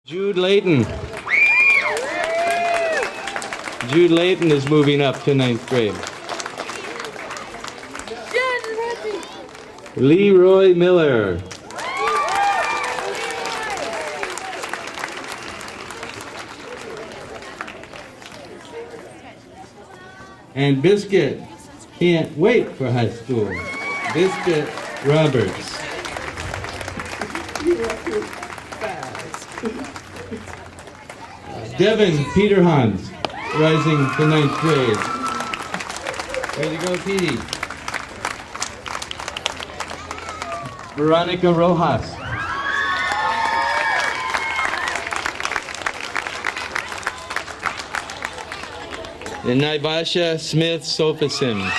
Jude Layton. Jude Layton is moving up to 9th grade. Leroy Miller. And Biscuit can't wait for high school. Biscuit Roberts. Devin Peterhans, rising to 9th grade. Way to go, Petey. Veronica Rojas. And Naivasha Smith Sofasim.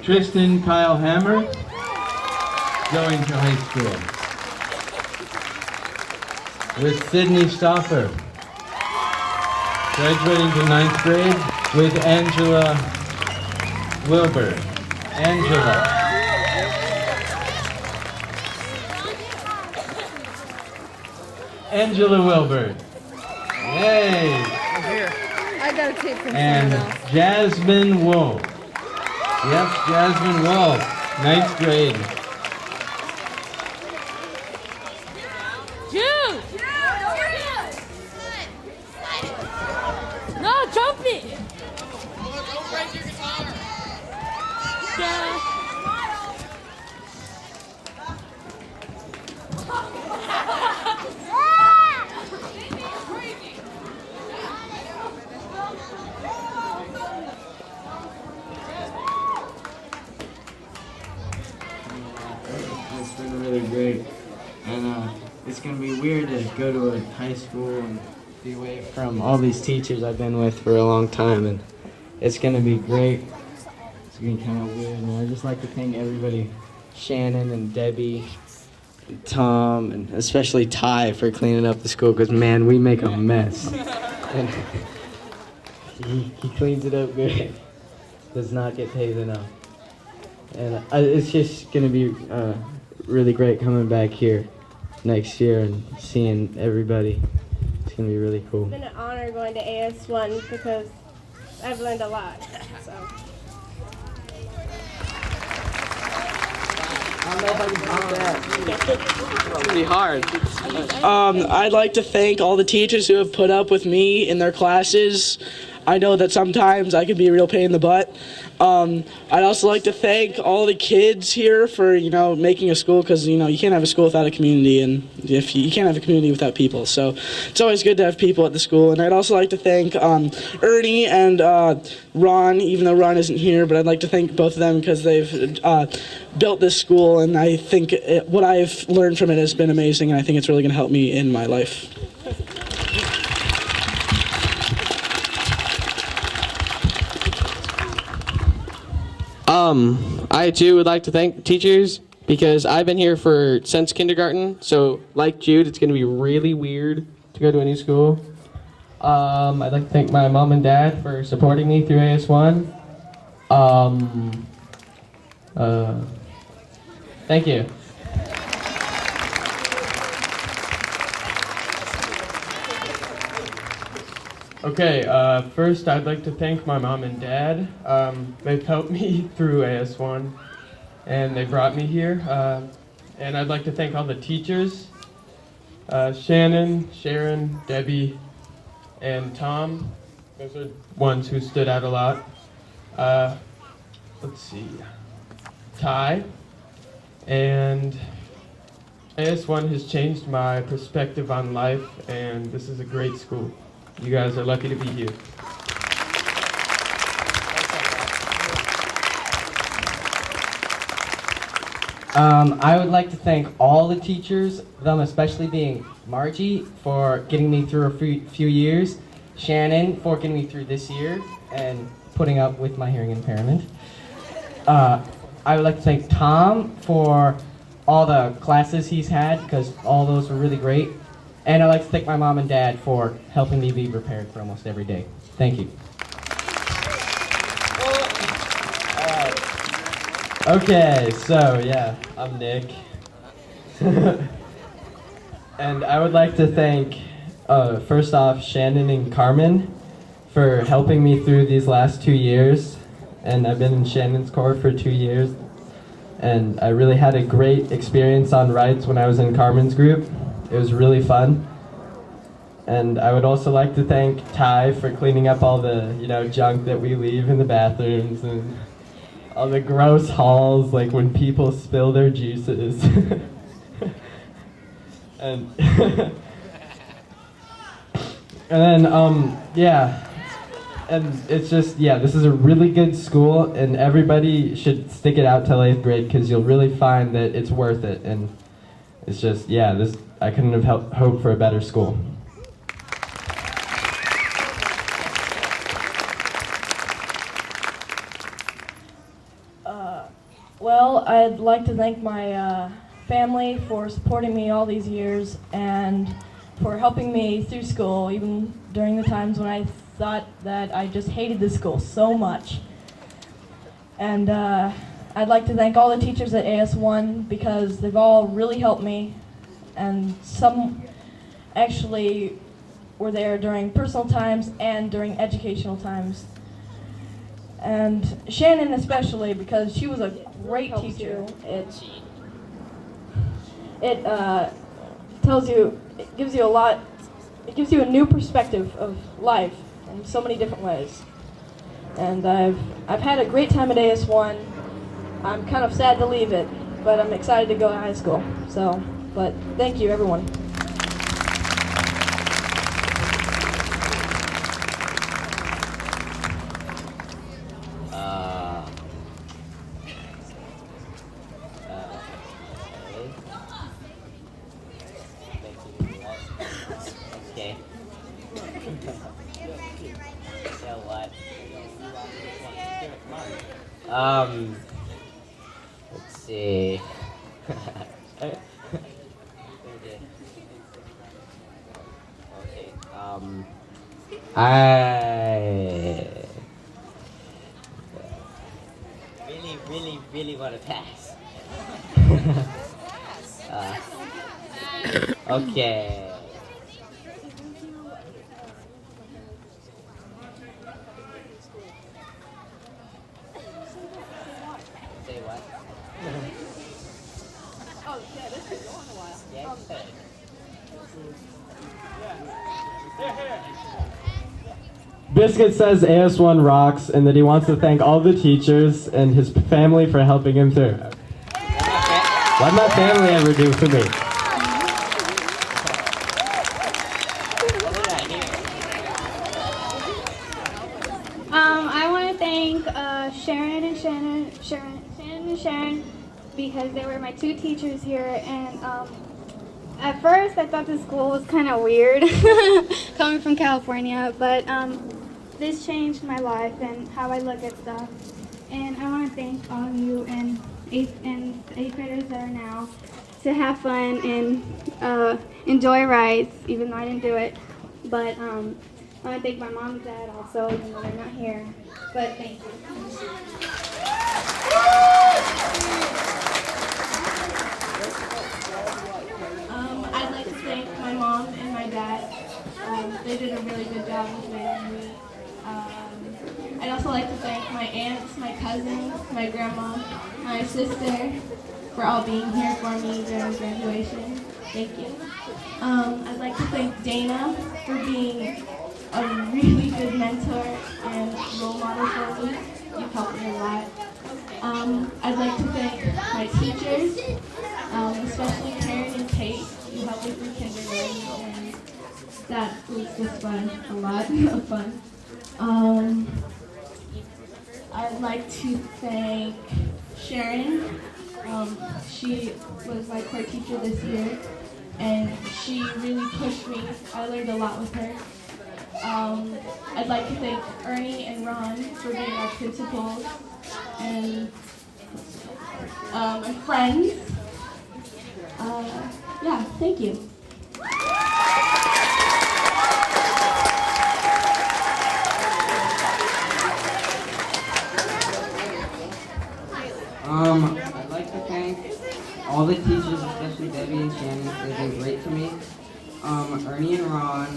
Tristan Kyle Hammer, going to high school. With Sydney Stauffer, graduating to 9th grade with Angela Wilbur. Angela Wilbur. Yay! I got a tape from and someone else. Jasmine Wolf. Yep, Jasmine Wolf, 9th grade. Jude! No, jump it! Don't break your guitar. Yeah. It's been really great, and it's going to be weird to go to a high school and be away from all these teachers I've been with for a long time, and it's going to be great. It's going to be kind of weird, and I'd just like to thank everybody, Shannon and Debbie, and Tom, and especially Ty for cleaning up the school, because man, we make a mess. And he cleans it up good, does not get paid enough. And it's just going to be really great coming back here next year and seeing everybody. It's going to be really cool. It's been an honor going to AS1 because I've learned a lot. So. I don't know if I can top that. It's gonna be hard. I'd like to thank all the teachers who have put up with me in their classes. I know that sometimes I can be a real pain in the butt. I'd also like to thank all the kids here for, making a school, because, you can't have a school without a community, and if you can't have a community without people. So it's always good to have people at the school. And I'd also like to thank Ernie and Ron, even though Ron isn't here, but I'd like to thank both of them because they've built this school, and I think what I've learned from it has been amazing, and I think it's really going to help me in my life. I too would like to thank the teachers because I've been here since kindergarten. So like Jude, it's going to be really weird to go to a new school. I'd like to thank my mom and dad for supporting me through AS1. Thank you. Okay, first I'd like to thank my mom and dad. They've helped me through AS1 and they brought me here. And I'd like to thank all the teachers, Shannon, Sharon, Debbie, and Tom. Those are ones who stood out a lot. Let's see, Ty. And AS1 has changed my perspective on life, and this is a great school. You guys are lucky to be here. I would like to thank all the teachers, them especially being Margie for getting me through a few years, Shannon for getting me through this year and putting up with my hearing impairment. I would like to thank Tom for all the classes he's had because all those were really great. And I'd like to thank my mom and dad for helping me be prepared for almost every day. Thank you. Okay, so yeah, I'm Nick. And I would like to thank, first off, Shannon and Carmen for helping me through these last 2 years. And I've been in Shannon's corps for 2 years. And I really had a great experience on rights when I was in Carmen's group. It was really fun. And I would also like to thank Ty for cleaning up all the, junk that we leave in the bathrooms and all the gross halls, like when people spill their juices. and and then, yeah. And it's just, this is a really good school, and everybody should stick it out till 8th grade because you'll really find that it's worth it. And it's just, I couldn't have hoped for a better school. Well, I'd like to thank my family for supporting me all these years and for helping me through school, even during the times when I thought that I just hated this school so much. And I'd like to thank all the teachers at AS1 because they've all really helped me, and some actually were there during personal times and during educational times. And Shannon especially, because she was a great teacher. It tells you, it gives you a lot, it gives you a new perspective of life in so many different ways. And I've had a great time at AS1. I'm kind of sad to leave it, but I'm excited to go to high school. So, but thank you, everyone. Okay. So what? Let's see. Okay. I really want to pass. Okay. Say what? Oh, yeah, this could go on a while. Yeah, Biscuit says AS1 rocks and that he wants to thank all the teachers and his family for helping him through. What'd my family ever do for me? I want to thank Sharon and Sharon because they were my two teachers here, and at first I thought the school was kind of weird coming from California, but this changed my life and how I look at stuff. And I want to thank all of you and eighth graders that are now to have fun and enjoy rides, even though I didn't do it. But I want to thank my mom and dad also, even though they're not here. But thank you. I'd like to thank my mom and my dad. They did a really good job with raising me. I'd also like to thank my aunts, my cousins, my grandma, my sister for all being here for me during graduation. Thank you. I'd like to thank Dana for being a really good mentor and role model for me. You've helped me a lot. I'd like to thank my teachers, especially Karen and Kate. You helped me through kindergarten, and that was just fun, a lot of fun. I'd like to thank Sharon. She was my core teacher this year, and she really pushed me. I learned a lot with her. I'd like to thank Ernie and Ron for being our principals, and my friends. Yeah, thank you. all the teachers, especially Debbie and Shannon, they've been great to me. Ernie and Ron,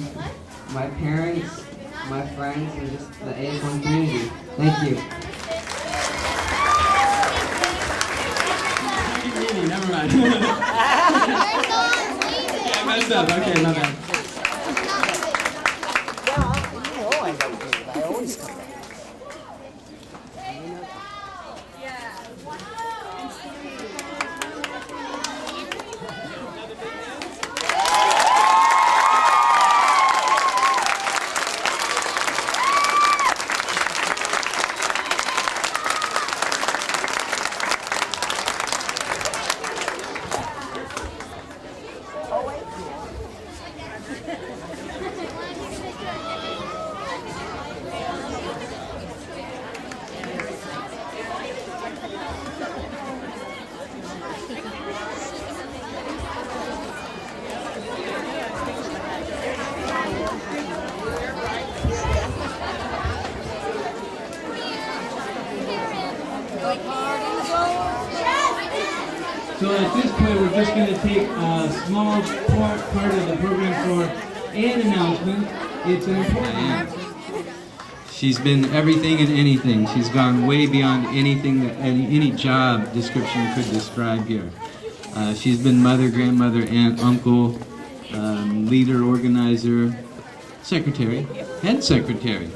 my parents, my friends, and just the AS1 community. Thank you. Never mind. I messed up. Okay, my bad. I always come back. So at this point, we're just going to take a small part of the program for an announcement. It's an important one. She's been everything and anything. She's gone way beyond anything that any job description could describe here. She's been mother, grandmother, aunt, uncle, leader, organizer, secretary, head secretary,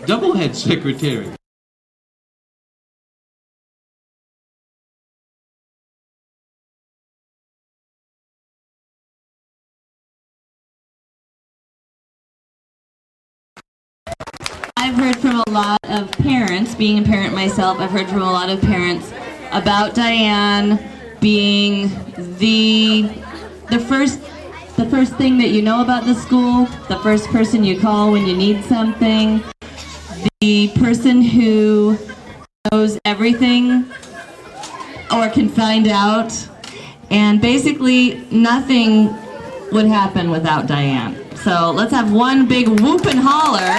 double head secretary. I've heard from a lot of parents, being a parent myself, I've heard from a lot of parents about Diane being the first thing that you know about the school, the first person you call when you need something, the person who knows everything or can find out, and basically nothing would happen without Diane. So let's have one big whoop and holler.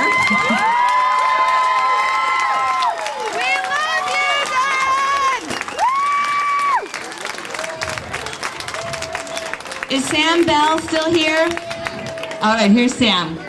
Is Sam Bell still here? All right, here's Sam.